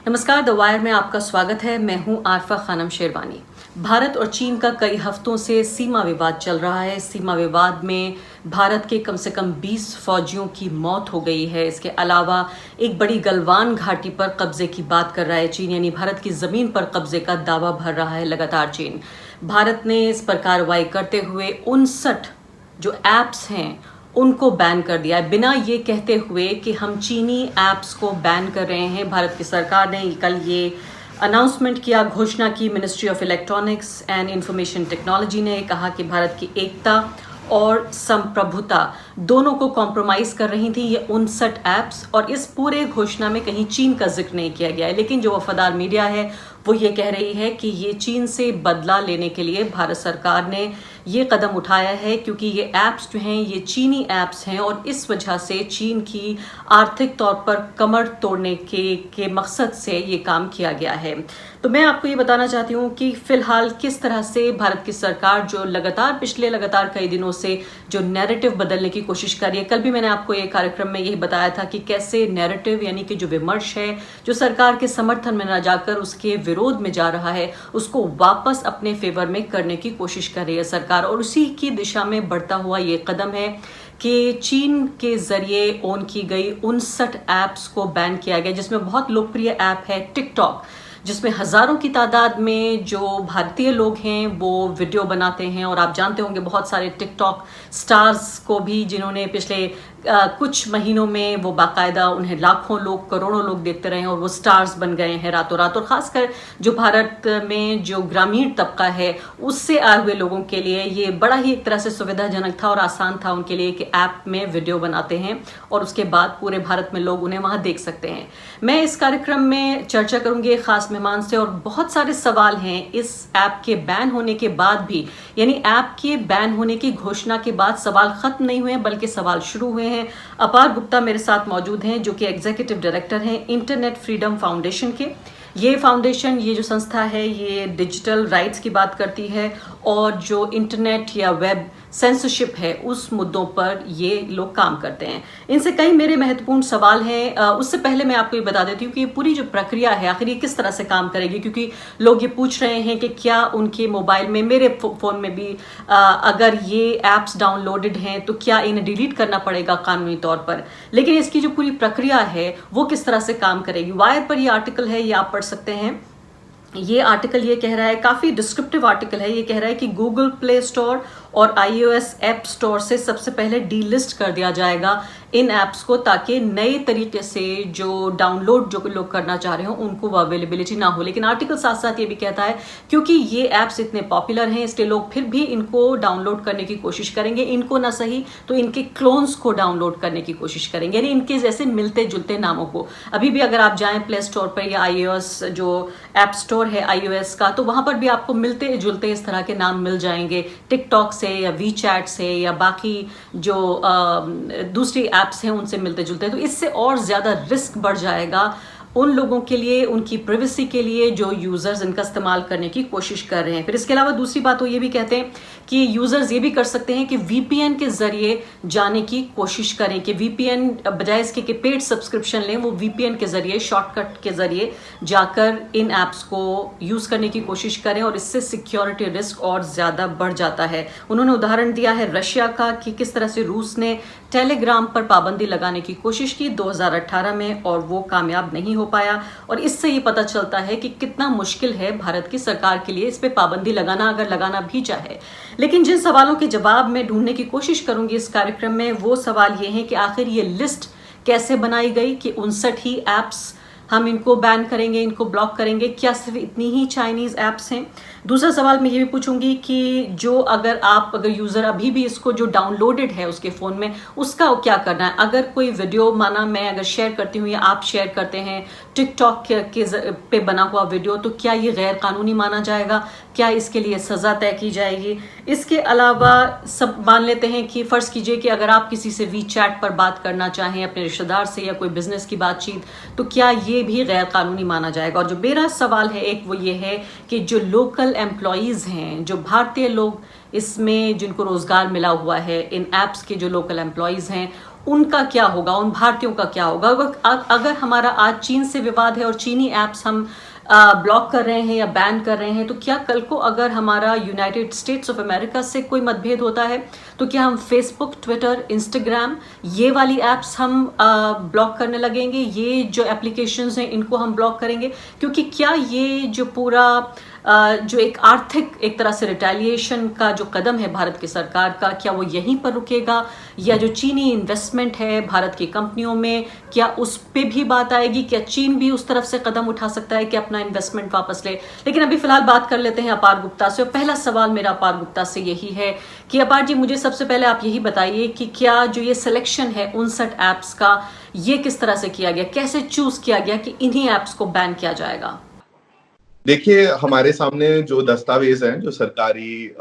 नमस्कार, the wire में आपका स्वागत है। मैं हूं आरफा खानम शेरवानी। भारत और चीन का कई हफ्तों से सीमा विवाद चल रहा है। सीमा विवाद में भारत के कम से कम 20 फौजियों की मौत हो गई है। इसके अलावा एक बड़ी गलवान घाटी पर कब्जे की बात कर रहा है चीन, यानी भारत की जमीन पर कब्जे का दावा भर रहा है लगातार चीन। भारत ने इस पर कार्रवाई करते हुए 59 जो ऐप्स हैं उनको बैन कर दिया है, बिना ये कहते हुए कि हम चीनी ऐप्स को बैन कर रहे हैं। भारत की सरकार ने कल ये अनाउंसमेंट किया, घोषणा की। Ministry of electronics and information technology ने कहा कि भारत की एकता और संप्रभुता दोनों को कॉम्प्रोमाइज कर रही थी ये 59 ऐप्स, और इस पूरे घोषणा में कहीं चीन का जिक्र नहीं किया गया है। लेकिन जो वफादार मीडिया है वो ये कह रही है कि ये चीन से बदला लेने के लिए भारत सरकार ने ये कदम उठाया है, क्योंकि ये ऐप्स जो हैं ये चीनी ऐप्स हैं और इस वजह से चीन की आर्थिक तौर पर कमर तोड़ने के मकसद से ये काम किया गया है। तो मैं आपको ये बताना चाहती हूँ कि फिलहाल किस तरह से भारत की सरकार जो पिछले कई दिनों से जो नैरेटिव बदलने की कोशिश कर रही है। कल भी मैंने आपको ये कार्यक्रम में यही बताया था कि कैसे नैरेटिव यानी कि जो विमर्श है जो सरकार के समर्थन में न जाकर उसके विरोध में जा रहा है, उसको वापस अपने फेवर में करने की कोशिश कर रही है सरकार, और उसी की दिशा में बढ़ता हुआ ये कदम है कि चीन के जरिए ऑन की गई 59 ऐप्स को बैन किया गया, जिसमें बहुत लोकप्रिय ऐप है टिकटॉक, जिसमें हजारों की तादाद में जो भारतीय लोग हैं वो वीडियो बनाते हैं। और आप जानते होंगे बहुत सारे टिकटॉक स्टार्स को भी, जिन्होंने पिछले कुछ महीनों में वो बाकायदा उन्हें लाखों लोग, करोड़ों लोग देखते रहे हैं और वो स्टार्स बन गए हैं रातों रात। और खासकर जो भारत में जो ग्रामीण तबका है उससे आए हुए लोगों के लिए ये बड़ा ही एक तरह से सुविधाजनक था और आसान था उनके लिए कि ऐप में वीडियो बनाते हैं और उसके बाद पूरे भारत में लोग उन्हें वहां देख सकते हैं। मैं इस कार्यक्रम में चर्चा करूंगी खास मेहमान से, और बहुत सारे सवाल हैं इस ऐप के बैन होने के बाद भी, यानी ऐप के बैन होने की घोषणा के बाद सवाल खत्म नहीं हुए बल्कि सवाल शुरू हुए हैं। अपार गुप्ता मेरे साथ मौजूद हैं, जो कि एग्जीक्यूटिव डायरेक्टर हैं इंटरनेट फ्रीडम फाउंडेशन के। ये फाउंडेशन, ये जो संस्था है, ये डिजिटल राइट्स की बात करती है और जो इंटरनेट या वेब सेंसरशिप है उस मुद्दों पर ये लोग काम करते हैं। इनसे कई मेरे महत्वपूर्ण सवाल हैं। उससे पहले मैं आपको ये बता देती हूँ कि ये पूरी जो प्रक्रिया है आखिर ये किस तरह से काम करेगी, क्योंकि लोग ये पूछ रहे हैं कि क्या उनके मोबाइल में, मेरे फ़ोन में भी अगर ये ऐप्स डाउनलोडेड हैं तो क्या इन्हें डिलीट करना पड़ेगा कानूनी तौर पर। लेकिन इसकी जो पूरी प्रक्रिया है वो किस तरह से काम करेगी। वायर पर ये आर्टिकल है, ये आप पढ़ सकते हैं। ये आर्टिकल ये कह रहा है, काफी डिस्क्रिप्टिव आर्टिकल है, ये कह रहा है कि गूगल प्ले स्टोर और iOS ऐप स्टोर से सबसे पहले डीलिस्ट कर दिया जाएगा इन ऐप्स को, ताकि नए तरीके से जो डाउनलोड जो लोग करना चाह रहे हो उनको वो अवेलेबिलिटी ना हो। लेकिन आर्टिकल साथ साथ ये भी कहता है क्योंकि ये ऐप्स इतने पॉपुलर हैं इसलिए लोग फिर भी इनको डाउनलोड करने की कोशिश करेंगे, इनको ना सही तो इनके क्लोन्स को डाउनलोड करने की कोशिश करेंगे, यानी इनके जैसे मिलते जुलते नामों को। अभी भी अगर आप जाएं प्ले स्टोर पर या iOS जो ऐप स्टोर है iOS का, तो वहां पर भी आपको मिलते जुलते इस तरह के नाम मिल जाएंगे, टिकटॉक से या वीचैट से या बाकी जो दूसरी ऐप्स हैं उनसे मिलते जुलते। तो इससे और ज्यादा रिस्क बढ़ जाएगा उन लोगों के लिए, उनकी प्राइवेसी के लिए जो यूजर्स इनका इस्तेमाल करने की कोशिश कर रहे हैं। फिर इसके अलावा दूसरी बात वो ये भी कहते हैं कि यूजर्स ये भी कर सकते हैं कि वीपीएन के जरिए जाने की कोशिश करें, कि वीपीएन बजाय इसके कि पेड सब्सक्रिप्शन लें, वो वीपीएन के जरिए, शॉर्टकट के जरिए जाकर इन ऐप्स को यूज करने की कोशिश करें, और इससे सिक्योरिटी रिस्क और ज्यादा बढ़ जाता है। उन्होंने उदाहरण दिया है रशिया का कि किस तरह से रूस ने टेलीग्राम पर पाबंदी लगाने की कोशिश की 2018 में और वो कामयाब नहीं हो पाया। और इससे ये पता चलता है कि कितना मुश्किल है भारत की सरकार के लिए इस पे पाबंदी लगाना, अगर लगाना भी चाहे। लेकिन जिन सवालों के जवाब मैं ढूंढने की कोशिश करूंगी इस कार्यक्रम में, वो सवाल ये है कि आखिर ये लिस्ट कैसे बनाई गई कि 59 ही ऐप्स हम इनको बैन करेंगे, इनको ब्लॉक करेंगे, क्या सिर्फ इतनी ही चाइनीज ऐप्स हैं। दूसरा सवाल मैं ये भी पूछूंगी कि जो अगर यूजर अभी भी इसको जो डाउनलोडेड है उसके फोन में, उसका क्या करना है। अगर कोई वीडियो, माना मैं अगर शेयर करती हूँ या आप शेयर करते हैं टिकटॉक पे बना हुआ वीडियो, तो क्या ये गैर कानूनी माना जाएगा, क्या इसके लिए सजा तय की जाएगी। इसके अलावा सब मान लेते हैं कि फर्ज कीजिए कि अगर आप किसी से वीचैट पर बात करना चाहें अपने रिश्तेदार से या कोई बिजनेस की बातचीत, तो क्या ये भी गैर कानूनी माना जाएगा। और जो मेरा सवाल है एक, वो ये है कि जो लोकल एम्प्लॉयज हैं, जो भारतीय लोग इसमें जिनको रोजगार मिला हुआ है, इन ऐप्स के जो लोकल एम्प्लॉयज हैं, उनका क्या होगा, उन भारतीयों का क्या होगा? अगर हमारा आज चीन से विवाद है और चीनी ऐप्स हम ब्लॉक कर रहे हैं या बैन कर रहे हैं, तो क्या कल को अगर हमारा यूनाइटेड स्टेट्स ऑफ अमेरिका से कोई मतभेद होता है तो क्या हम फेसबुक, ट्विटर, इंस्टाग्राम ये वाली ऐप्स हम ब्लॉक करने लगेंगे? ये जो एप्लीकेशंस हैं इनको हम ब्लॉक करेंगे? क्योंकि क्या ये जो पूरा जो एक आर्थिक एक तरह से रिटेलिएशन का जो कदम है भारत की सरकार का, क्या वो यहीं पर रुकेगा, या जो चीनी इन्वेस्टमेंट है भारत की कंपनियों में, क्या उस पे भी बात आएगी? क्या चीन भी उस तरफ से कदम उठा सकता है कि अपना इन्वेस्टमेंट वापस ले? लेकिन अभी फिलहाल बात कर लेते हैं अपार गुप्ता से, और पहला सवाल मेरा अपार गुप्ता से यही है कि अपार जी, मुझे सबसे पहले आप यही बताइए कि क्या जो ये सिलेक्शन है 59 ऐप्स का, ये किस तरह से किया गया, कैसे चूज किया गया कि इन्हीं ऐप्स को बैन किया जाएगा? देखिए, हमारे सामने जो दस्तावेज हैं, जो सरकारी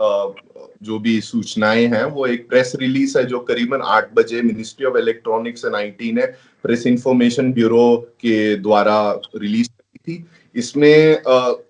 जो भी सूचनाएं हैं, वो एक प्रेस रिलीज है जो करीबन 8 बजे ministry of electronics and IT ने प्रेस इंफॉर्मेशन ब्यूरो के द्वारा रिलीज की थी। इसमें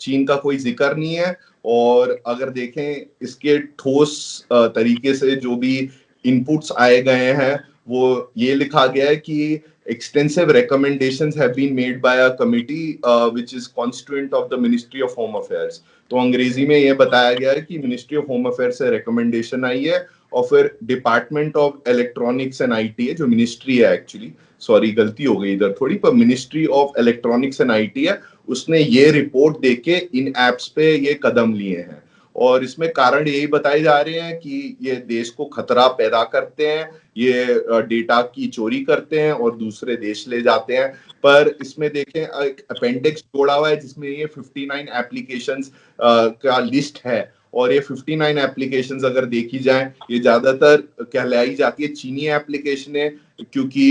चीन का कोई जिक्र नहीं है, और अगर देखें इसके ठोस तरीके से जो भी इनपुट्स आए गए हैं, वो ये लिखा गया है कि extensive recommendations have been made by a committee which is constituent of the Ministry of Home Affairs। तो अंग्रेजी में ये बताया गया है कि मिनिस्ट्री ऑफ होम अफेयर्स से रिकमेंडेशन आई है, और फिर department of electronics and IT है, जो मिनिस्ट्री है एक्चुअली, सॉरी गलती हो गई इधर थोड़ी, पर ministry of electronics and IT है, उसने ये रिपोर्ट देके इन एप्स पे ये कदम लिए हैं। और इसमें कारण यही बताए जा रहे हैं कि ये देश को खतरा पैदा करते हैं, ये डेटा की चोरी करते हैं और दूसरे देश ले जाते हैं। पर इसमें देखें एक अपेंडिक्स जोड़ा हुआ है जिसमें ये 59 एप्लीकेशंस का लिस्ट है, और ये 59 एप्लीकेशंस अगर देखी जाए, ये ज्यादातर कहलाई जाती है चीनी एप्लीकेशन है, क्योंकि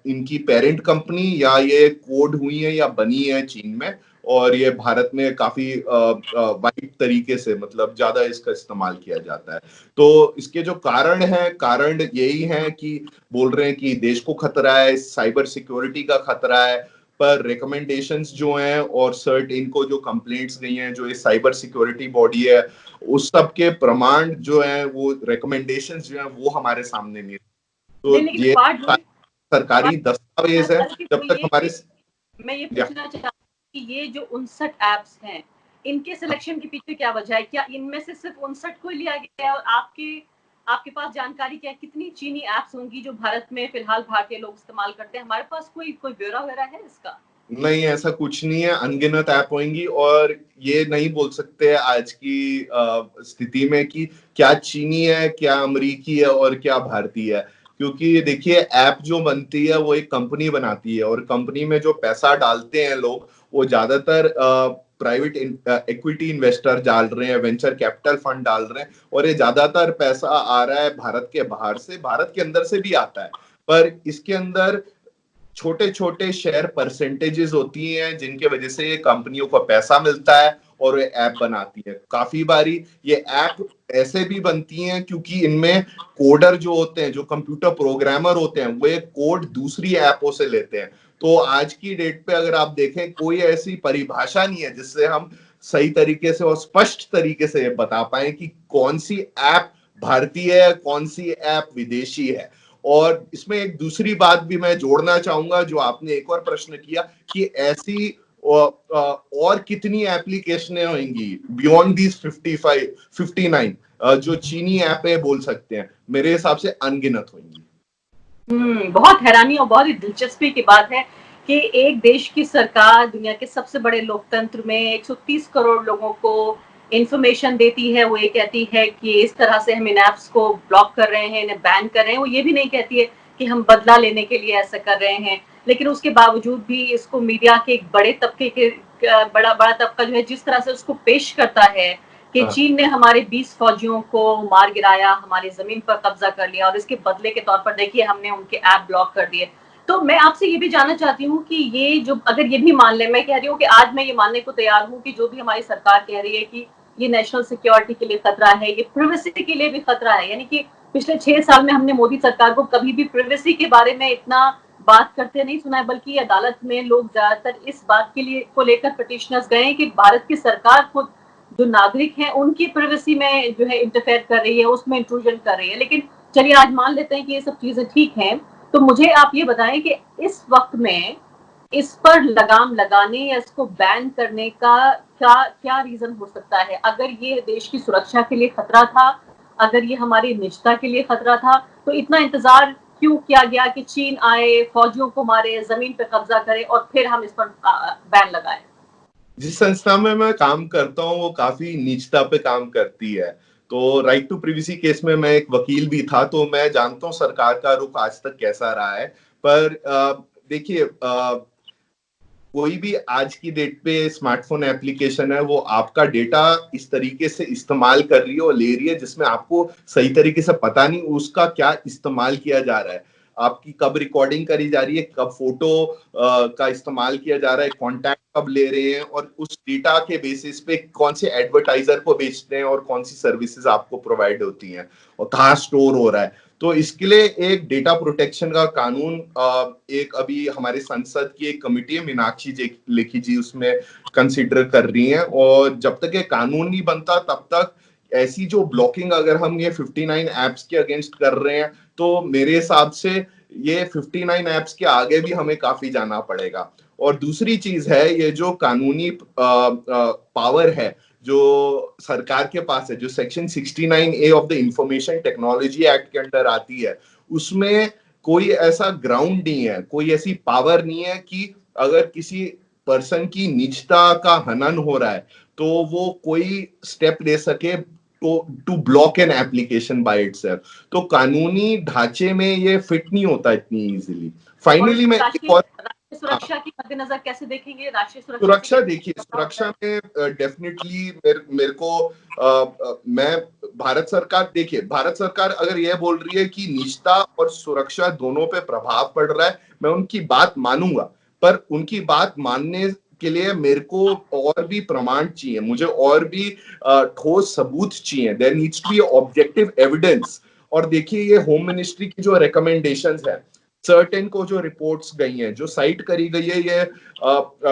इनकी पेरेंट कंपनी या ये कोड हुई है या बनी है चीन में, और ये भारत में काफी वाइड तरीके से, मतलब ज्यादा इसका इस्तेमाल किया जाता है। तो इसके जो कारण यही है कि बोल रहे हैं कि देश को खतरा है, साइबर सिक्योरिटी का खतरा है, पर रिकमेंडेशंस जो हैं और सर्ट इनको जो कंप्लेंट्स गई हैं, जो ये साइबर सिक्योरिटी बॉडी है, उस सब के प्रमाण जो है, वो रिकमेंडेशंस जो हैं वो हमारे सामने नहीं। तो ये सरकारी दस्तावेज है, जब तक हमारे। मैं ये पूछना चाहता हूँ कि ये जो 59 ऐप्स हैं, इनके सिलेक्शन के पीछे क्या वजह है? क्या इनमें से सिर्फ 59 को लिया गया है? और आपके पास जानकारी क्या है, कितनी चीनी ऐप्स होंगी जो भारत में फिलहाल भारतीय लोग इस्तेमाल करते हैं? हमारे पास कोई ब्यौरा वगैरह है इसका? नहीं, ऐसा कुछ नहीं है, अनगिनत ऐप होंगी, और ये नहीं बोल सकते आज की स्थिति में कि क्या चीनी है, क्या अमरीकी है और क्या भारतीय है। क्योंकि देखिए, ऐप जो बनती है वो एक कंपनी बनाती है, और कंपनी में जो पैसा डालते हैं लोग, वो ज्यादातर प्राइवेट इक्विटी इन्वेस्टर डाल रहे हैं, वेंचर कैपिटल फंड डाल रहे हैं, और ये ज्यादातर पैसा आ रहा है भारत के बाहर से, भारत के अंदर से भी आता है, पर इसके अंदर छोटे छोटे शेयर परसेंटेजेस होती हैं जिनके वजह से ये कंपनियों को पैसा मिलता है और ये ऐप बनाती है। काफी बारी ये ऐप ऐसे भी बनती हैं क्योंकि इनमें कोडर जो होते हैं, जो कंप्यूटर प्रोग्रामर होते हैं, वो ये कोड दूसरी ऐपों से लेते हैं। तो आज की डेट पे अगर आप देखें, कोई ऐसी परिभाषा नहीं है जिससे हम सही तरीके से और स्पष्ट तरीके से बता पाए कि कौन सी ऐप भारतीय है, कौन सी ऐप विदेशी है। और इसमें एक दूसरी बात भी मैं जोड़ना चाहूंगा, जो आपने एक और प्रश्न किया कि ऐसी और कितनी एप्लीकेशनें होंगी बियॉन्ड दीज 59 जो चीनी ऐप है बोल सकते हैं, मेरे हिसाब से अनगिनत होंगी। बहुत हैरानी और बहुत ही दिलचस्पी की बात है कि एक देश की सरकार दुनिया के सबसे बड़े लोकतंत्र में 130 करोड़ लोगों को इंफॉर्मेशन देती है। वो ये कहती है कि इस तरह से हम इन ऐप्स को ब्लॉक कर रहे हैं, इन्हें बैन कर रहे हैं। वो ये भी नहीं कहती है कि हम बदला लेने के लिए ऐसा कर रहे हैं, लेकिन उसके बावजूद भी इसको मीडिया के एक बड़े तबके के बड़ा तबका जो है जिस तरह से उसको पेश करता है कि चीन ने हमारे 20 फौजियों को मार गिराया, हमारी जमीन पर कब्जा कर लिया, और इसके बदले के तौर पर देखिए हमने उनके ऐप ब्लॉक कर दिए। तो मैं आपसे ये भी जानना चाहती हूँ कि ये जो, अगर ये भी मान ले, मैं कह रही हूँ कि आज मैं ये मानने को तैयार हूँ कि जो भी हमारी सरकार कह रही है कि ये नेशनल सिक्योरिटी के लिए खतरा है, ये प्रिवेसी के लिए भी खतरा है, यानी कि पिछले 6 साल में हमने मोदी सरकार को कभी भी प्रिवेसी के बारे में इतना बात करते नहीं सुना है, बल्कि अदालत में लोग ज्यादातर इस बात के लिए को लेकर पिटिशनर्स गए कि भारत की सरकार खुद जो नागरिक हैं उनकी प्राइवेसी में जो है इंटरफेयर कर रही है, उसमें इंट्रूजन कर रही है। लेकिन चलिए आज मान लेते हैं कि ये सब चीजें ठीक हैं, तो मुझे आप ये बताएं कि इस वक्त में इस पर लगाम लगाने या इसको बैन करने का क्या क्या रीजन हो सकता है? अगर ये देश की सुरक्षा के लिए खतरा था, अगर ये हमारी निजता के लिए खतरा था, तो इतना इंतजार क्यों किया गया कि चीन आए, फौजियों को मारे, जमीन पे कब्जा करे और फिर हम इस पर बैन लगाए? जिस संस्था में मैं काम करता हूँ वो काफी निजता पे काम करती है। तो राइट टू प्रिवेसी केस में मैं एक वकील भी था, तो मैं जानता हूँ सरकार का रुख आज तक कैसा रहा है। पर देखिए, कोई भी आज की डेट पे स्मार्टफोन एप्लीकेशन है, वो आपका डेटा इस तरीके से इस्तेमाल कर रही है और ले रही है जिसमें आपको सही तरीके से पता नहीं उसका क्या इस्तेमाल किया जा रहा है। आपकी कब रिकॉर्डिंग करी जा रही है, कब फोटो का इस्तेमाल किया जा रहा है, कॉन्टैक्ट कब ले रहे हैं, और उस डेटा के बेसिस पे कौन से एडवर्टाइजर को बेचते हैं और कौन सी सर्विसेज आपको प्रोवाइड होती हैं और कहाँ स्टोर हो रहा है। तो इसके लिए एक डेटा प्रोटेक्शन का कानून, एक अभी हमारे संसद की एक कमिटी है, मीनाक्षी लेखी जी उसमें कंसिडर कर रही हैं, और जब तक ये कानून नहीं बनता तब तक ऐसी जो ब्लॉकिंग अगर हम ये 59 एप्स के अगेंस्ट कर रहे हैं, तो मेरे हिसाब से ये 59 एप्स के आगे भी हमें काफी जाना पड़ेगा। और दूसरी चीज है, ये जो कानूनी पावर है जो सरकार के पास है, जो section 69A of the information technology act के अंडर आती है, उसमें कोई ऐसा ग्राउंड नहीं है, कोई ऐसी पावर नहीं है कि अगर किसी पर्सन की निजता का हनन हो रहा है तो वो कोई स्टेप ले सके to block an application by itself. तो कानूनी ढांचे में ये फिट नहीं होता इतनी इजीली। फाइनली मैं एक और सुरक्षा के मद्देनजर कैसे देखेंगे राष्ट्रीय सुरक्षा, देखिए सुरक्षा में डेफिनेटली मेरे को मैं भारत सरकार, देखिए भारत सरकार अगर यह बोल रही है कि निजता और सुरक्षा दोनों पे प्रभाव पड़ रहा है, मैं उनकी बात मानूंगा। पर उनकी बात मानने के लिए मेरे को और भी प्रमाण चाहिए, मुझे और भी ठोस सबूत चाहिए। There needs to be objective evidence. और देखिए ये होम मिनिस्ट्री की जो रिकमेंडेशंस है, सर्टेन को जो रिपोर्ट्स गई हैं, जो साइट करी गई है, ये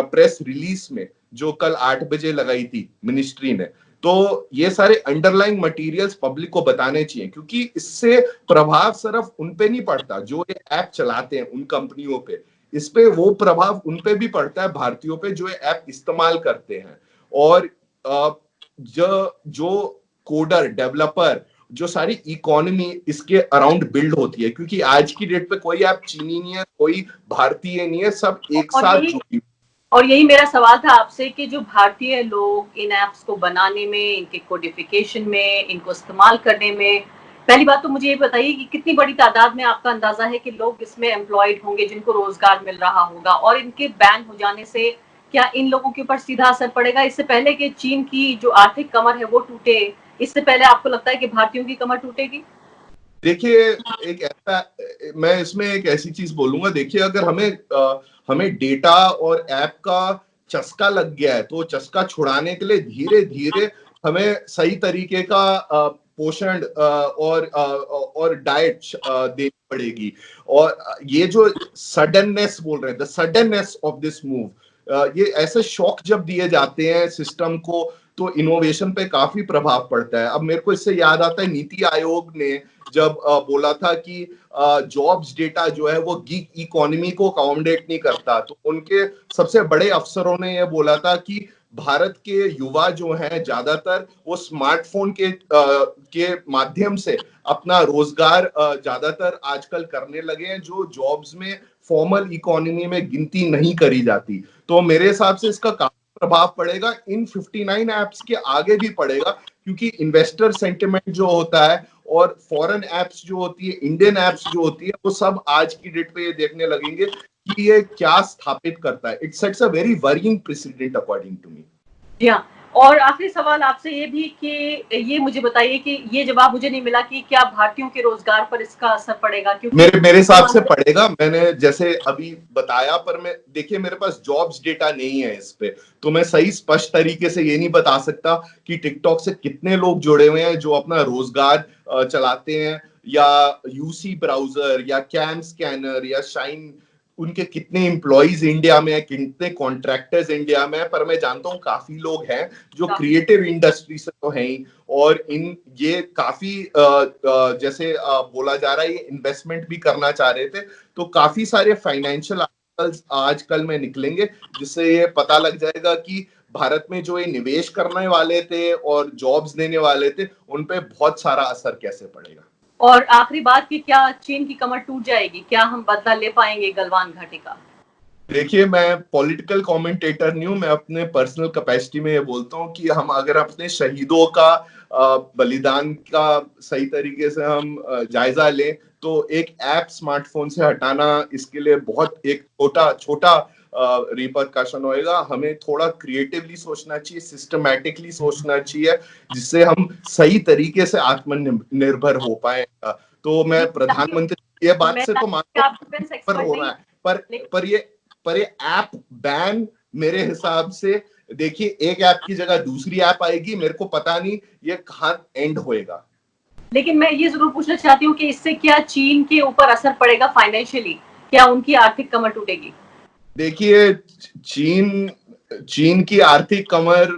प्रेस रिलीज में जो कल 8 बजे लगाई थी मिनिस्ट्री ने, तो ये सारे अंडरलाइंग मटेरियल्स पब्लिक को बताने चाहिए, क्योंकि इससे प्रभाव सिर्फ उन पे नहीं पड़ता जो ये ऐप चलाते हैं, उन कंपनियों पे, इस पे वो प्रभाव उन पे भी पड़ता है भारतीयों पे जो ये ऐप इस्तेमाल करते हैं। और जो कोडर डेवलपर, जो सारी इकोनॉमी इसके अराउंड बिल्ड होती है, क्योंकि आज की डेट पे कोई ऐप चीनी नहीं है, कोई भारतीय नहीं है, सब एक साथ जुड़ी। और यही मेरा सवाल था आपसे कि जो भारतीय लोग इन ऐप्स को बनाने में, इनके कोडिफिकेशन में, इनको इस्तेमाल करने में, पहली बात तो मुझे ये बताइए कि कितनी बड़ी तादाद में आपका अंदाजा है कि लोग इसमें एम्प्लॉयड होंगे, जिनको रोजगार मिल रहा होगा, और इनके बैन हो जाने से क्या इन लोगों के ऊपर सीधा असर पड़ेगा? इससे पहले कि चीन की जो आर्थिक कमर है वो टूटे, इससे पहले आपको लगता है कि भारतीयों की कमर टूटेगी? देखिए, एक ऐसा, मैं इसमें एक ऐसी चीज बोलूंगा, देखिए अगर हमें डेटा और ऐप का चस्का लग गया है, तो चस्का छुड़ाने के लिए धीरे धीरे हमें सही तरीके का पोषण और डाइट देनी पड़ेगी। और ये जो सडननेस बोल रहे हैं, the suddenness of this move, ये ऐसे शॉक जब दिए जाते हैं सिस्टम को, तो इनोवेशन पे काफी प्रभाव पड़ता है। अब मेरे को इससे याद आता है, नीति आयोग ने जब बोला था कि जॉब्स डेटा जो है वो गिग इकोनॉमी को अकोमोडेट नहीं करता, तो उनके सबसे बड़े अफसरों ने ये बोला था कि भारत के युवा जो हैं ज्यादातर वो स्मार्टफोन के माध्यम से अपना रोजगार ज्यादातर आजकल करने लगे हैं, जो जॉब्स में फॉर्मल इकोनॉमी में गिनती नहीं करी जाती। तो मेरे हिसाब से इसका काफी प्रभाव पड़ेगा, इन 59 एप्स के आगे भी पड़ेगा, क्योंकि इन्वेस्टर सेंटिमेंट जो होता है और फॉरेन एप्स जो होती है, इंडियन एप्स जो होती है, वो सब आज की डेट पे ये देखने लगेंगे कि ये क्या स्थापित करता है। It sets a very worrying precedent according to me. जी हाँ, और आखिरी सवाल आपसे ये भी कि ये मुझे बताइए कि ये जवाब मुझे नहीं मिला कि क्या भारतीयों के रोजगार पर इसका असर पड़ेगा? क्योंकि मेरे हिसाब से पड़ेगा, मैंने जैसे अभी बताया, पर मैं देखिए मेरे पास जॉब्स डेटा नहीं है इस पे, तो मैं सही स्पष्ट तरीके से ये नहीं बता सकता कि टिकटॉक से कितने लोग जुड़े हुए हैं जो अपना रोजगार चलाते हैं, या यूसी ब्राउजर या कैम स्कैनर या शाइन उनके कितने एम्प्लॉइज इंडिया में है, कितने कॉन्ट्रैक्टर्स इंडिया में है, पर मैं जानता हूँ काफी लोग हैं जो क्रिएटिव इंडस्ट्री से तो हैं ही, और इन ये काफी जैसे बोला जा रहा है ये इन्वेस्टमेंट भी करना चाह रहे थे, तो काफी सारे फाइनेंशियल आर्टिकल्स आजकल में निकलेंगे जिससे ये पता लग जाएगा कि भारत में जो ये निवेश करने वाले थे और जॉब्स देने वाले थे उन पे बहुत सारा असर कैसे पड़ेगा। और आखिरी बात कि क्या चीन की कमर टूट जाएगी, क्या हम बदला ले पाएंगे गलवान घाटी का? देखिए, मैं पॉलिटिकल कमेंटेटर नहीं हूं, मैं अपने पर्सनल कैपेसिटी में ये बोलता हूं कि हम अगर अपने शहीदों का बलिदान का सही तरीके से हम जायजा लें तो एक ऐप स्मार्टफोन से हटाना इसके लिए बहुत एक छोटा रिपरकशन होएगा। हमें थोड़ा क्रिएटिवली सोचना चाहिए, सिस्टमैटिकली सोचना चाहिए, जिससे हम सही तरीके से आत्मनिर्भर हो पाए। तो मैं प्रधानमंत्री ये बात से तो मानता हूं पर हो रहा है, पर ये ऐप बैन मेरे हिसाब से, देखिए एक ऐप की जगह दूसरी ऐप आएगी, मेरे को पता नहीं ये कहाँ एंड होएगा। लेकिन मैं ये जरूर पूछना चाहती हूँ कि इससे क्या चीन के ऊपर असर पड़ेगा फाइनेंशियली, क्या उनकी आर्थिक कमर टूटेगी? देखिए, चीन की आर्थिक कमर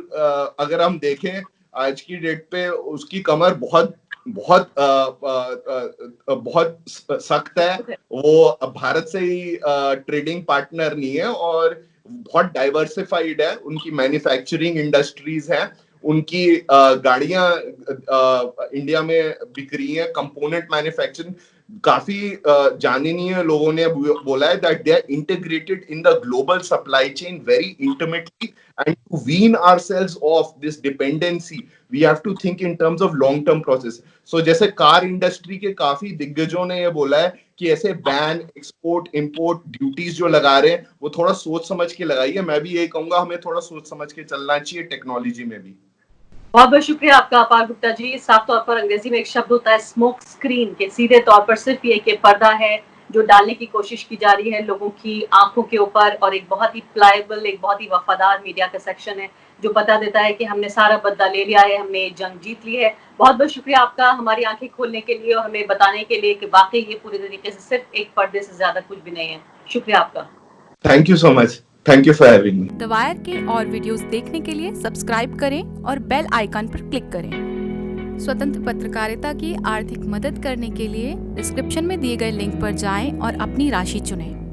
अगर हम देखें आज की डेट पे, उसकी कमर बहुत बहुत बहुत सख्त है। वो भारत से ही ट्रेडिंग पार्टनर नहीं है और बहुत डाइवर्सिफाइड है, उनकी मैन्युफैक्चरिंग इंडस्ट्रीज है, उनकी गाड़ियां इंडिया में बिक रही हैं, कंपोनेंट मैन्युफैक्चरिंग काफी जाने नहीं है, लोगों ने बोला है that they are integrated in the global supply chain very intimately, and to wean ourselves of this dependency we have to think in terms of long term process. So जैसे car industry के काफी दिग्गजों ने ये बोला है कि ऐसे बैन, एक्सपोर्ट, इंपोर्ट ड्यूटीज जो लगा रहे हैं वो थोड़ा सोच समझ के लगाइए। मैं भी यही कहूंगा, हमें थोड़ा सोच समझ के चलना चाहिए टेक्नोलॉजी में भी। बहुत बहुत शुक्रिया आपका अपार गुप्ता जी। साफ तौर पर अंग्रेजी में एक शब्द होता है स्मोक स्क्रीन, के सीधे तौर पर सिर्फ ये कि पर्दा है जो डालने की कोशिश की जा रही है लोगों की आंखों के ऊपर, और एक बहुत ही प्लायबल, एक बहुत ही वफादार मीडिया का सेक्शन है जो बता देता है कि हमने सारा बदला ले लिया है, हमने जंग जीत ली है। बहुत बहुत शुक्रिया आपका हमारी आंखें खोलने के लिए और हमें बताने के लिए कि वाकई ये पूरी तरीके से सिर्फ एक पर्दे से ज्यादा कुछ भी नहीं है। शुक्रिया आपका। Thank you so much. Thank you for having me. The wire के और वीडियोस देखने के लिए सब्सक्राइब करें और बेल आइकन पर क्लिक करें। स्वतंत्र पत्रकारिता की आर्थिक मदद करने के लिए डिस्क्रिप्शन में दिए गए लिंक पर जाएं और अपनी राशि चुनें।